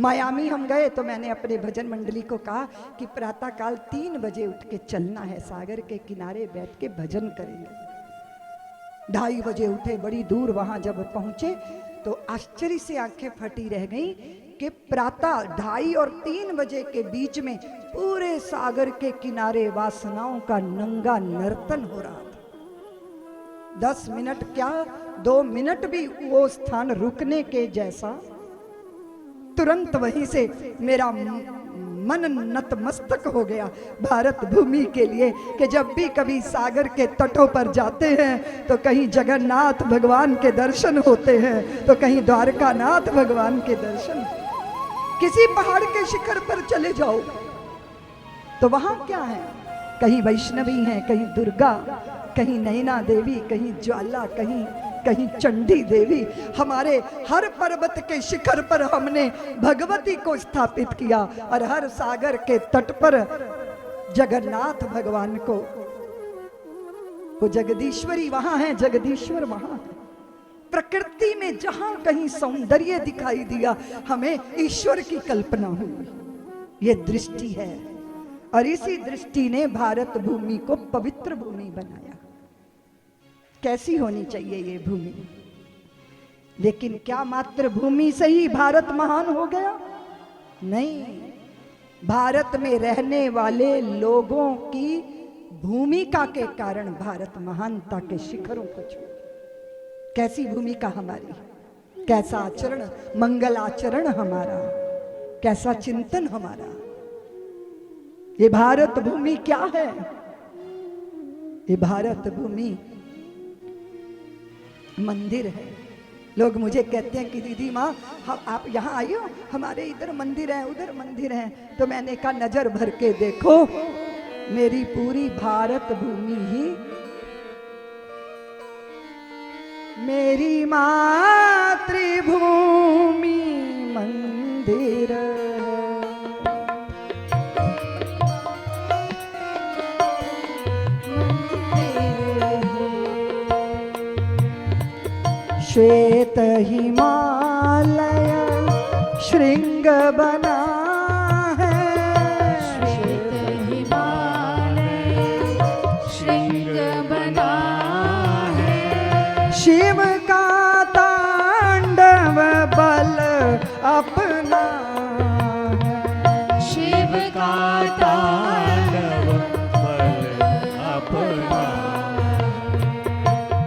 Miami हम गए तो मैंने अपने भजन मंडली को कहा कि प्रातः काल 3 बजे उठ के चलना है, सागर के किनारे बैठ के भजन करेंगे। 2:30 बजे उठे, बड़ी दूर वहां जब पहुंचे तो आश्चर्य से आंखें फटी रह गईं कि प्रातः 2:30 और 3 बजे के बीच में पूरे सागर के किनारे वासनाओं का नंगा नर्तन हो रहा था। 10 मिनट क्या, 2 मिनट भी वो स्थान रुकने के जैसा। तुरंत वहीं से मेरा मन नतमस्तक हो गया भारत भूमि के लिए कि जब भी कभी सागर के तटों पर जाते हैं तो कहीं जगन्नाथ भगवान के दर्शन होते हैं, तो कहीं द्वारकानाथ भगवान के दर्शन। किसी पहाड़ के शिखर पर चले जाओ तो वहां क्या है, कहीं वैष्णवी है, कहीं दुर्गा, कहीं नैना देवी, कहीं ज्वाला, कहीं चंडी देवी। हमारे हर पर्वत के शिखर पर हमने भगवती को स्थापित किया और हर सागर के तट पर जगन्नाथ भगवान को। वो जगदीश्वरी वहां है, जगदीश्वर वहां है। प्रकृति में जहां कहीं सौंदर्य दिखाई दिया हमें ईश्वर की कल्पना हुई। ये दृष्टि है और इसी दृष्टि ने भारत भूमि को पवित्र भूमि बनाया। कैसी होनी चाहिए ये भूमि? लेकिन क्या मात्र भूमि से ही भारत महान हो गया? नहीं, भारत में रहने वाले लोगों की भूमिका के कारण भारत महानता के शिखरों को छू। कैसी भूमिका हमारी, कैसा आचरण, मंगल आचरण हमारा, कैसा चिंतन हमारा। ये भारत भूमि क्या है? ये भारत भूमि मंदिर है। लोग मुझे कहते हैं कि दीदी माँ आप यहाँ आई हो, हमारे इधर मंदिर है, उधर मंदिर है। तो मैंने कहा नजर भर के देखो, मेरी पूरी भारत भूमि ही मेरी मातृभूमि मंदिर है। श्वेत हिमालय श्रृंग बना है, श्वेत हिमालय श्रृंग बना है। शिव का तांडव बल अपना है, शिव का तांडव बल अपना।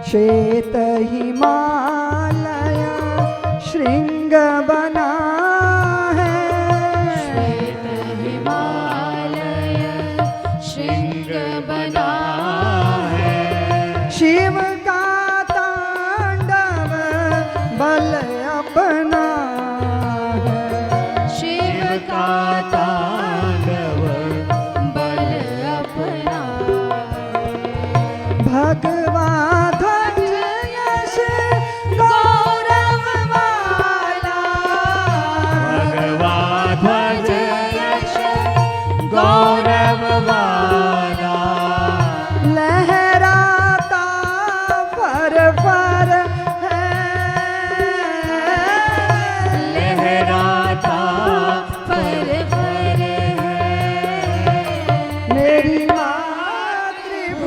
श्वेत हिमालय श्रृंग बना है, श्वेत हिमालय श्रृंग बना है। शिव का तांडव बल अपना है, शिव का तांडव बल अपना। भगवा ध्वज यश गौरव वाला, भगवा ध्वज यश गौरव वाला। लहराता फर फर है, लहराता फर फर है। मेरी मातृभूमि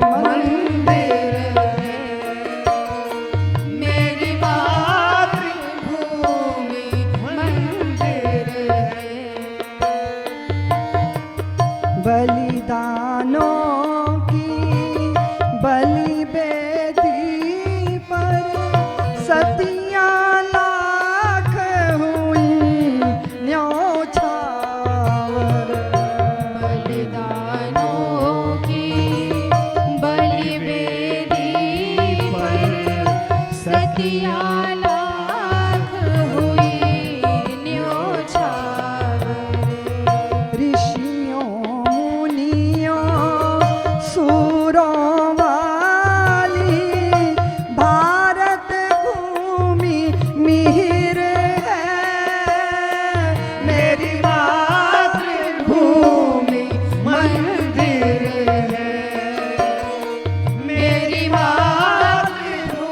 मंदिर है, मेरी मातृभूमि मंदिर है। बलिदानों की बलि बेदी पर सतियां लाख हुई न्योछावर। बलिदानों की बलि बेदी पर सतियां लाख हुई न्योछावर। ऋषियों मुनियों सूरों वाली भारत भूमि मिहिर है, मेरी मातृभूमि मंदिर है, मेरी मातृभूमि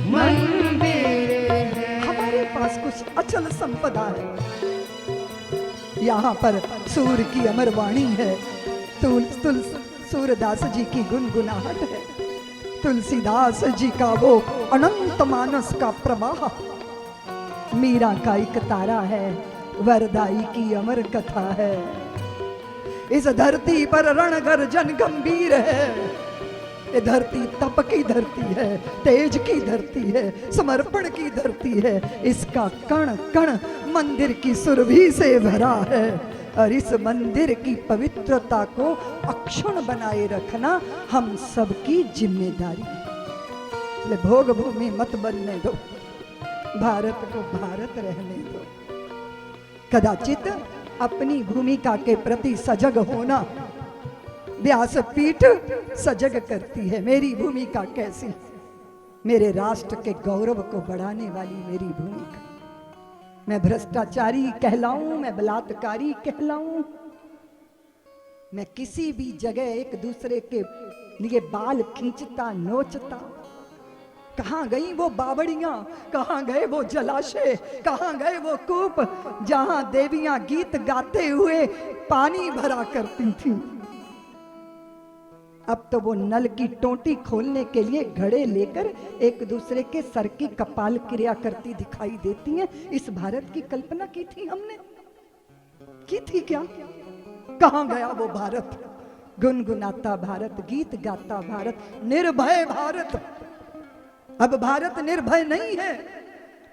मंदिर संपदा है। यहाँ पर सूर की अमर वाणी है, सूरदास जी की गुनगुनाहट है, तुलसीदास जी का वो अनंत मानस का प्रवाह, मीरा का एक तारा है, वरदाई की अमर कथा है। इस धरती पर रण गर्जन गंभीर है, ये धरती तप की धरती है, तेज की धरती है, समर्पण की धरती है। इसका कण कण मंदिर की सुरभि से भरा है और इस मंदिर की पवित्रता को अक्षुण्ण बनाए रखना हम सबकी जिम्मेदारी है। इसलिए भोग भूमि मत बनने दो, भारत को भारत रहने दो। कदाचित अपनी भूमिका के प्रति सजग होना व्यासपीठ सजग करती है। मेरी भूमिका कैसी, मेरे राष्ट्र के गौरव को बढ़ाने वाली मेरी भूमिका। मैं भ्रष्टाचारी कहलाऊं, मैं बलात्कारी कहलाऊं, मैं किसी भी जगह एक दूसरे के लिए बाल खींचता नोचता, कहां गई वो बावड़ियां, कहां गए वो जलाशय, कहां गए वो कूप जहां देवियां गीत गाते हुए पानी भरा करती थी। अब तो वो नल की टोंटी खोलने के लिए घड़े लेकर एक दूसरे के सर की कपाल क्रिया करती दिखाई देती हैं। इस भारत की कल्पना की थी हमने, की थी क्या? कहां गया वो भारत? गुनगुनाता भारत, गीत गाता भारत, निर्भय भारत। अब भारत निर्भय नहीं है।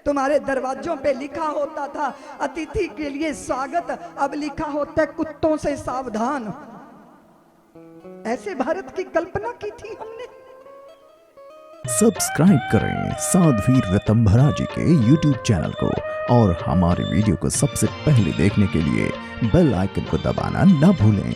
तुम्हारे दरवाजों पे लिखा होता था अतिथि के लिए स्वागत, अब लिखा होता है कुत्तों से सावधान। ऐसे भारत की कल्पना की थी हमने। सब्सक्राइब करें साध्वी ऋतंभरा जी के YouTube चैनल को और हमारे वीडियो को सबसे पहले देखने के लिए बेल आइकन को दबाना न भूलें।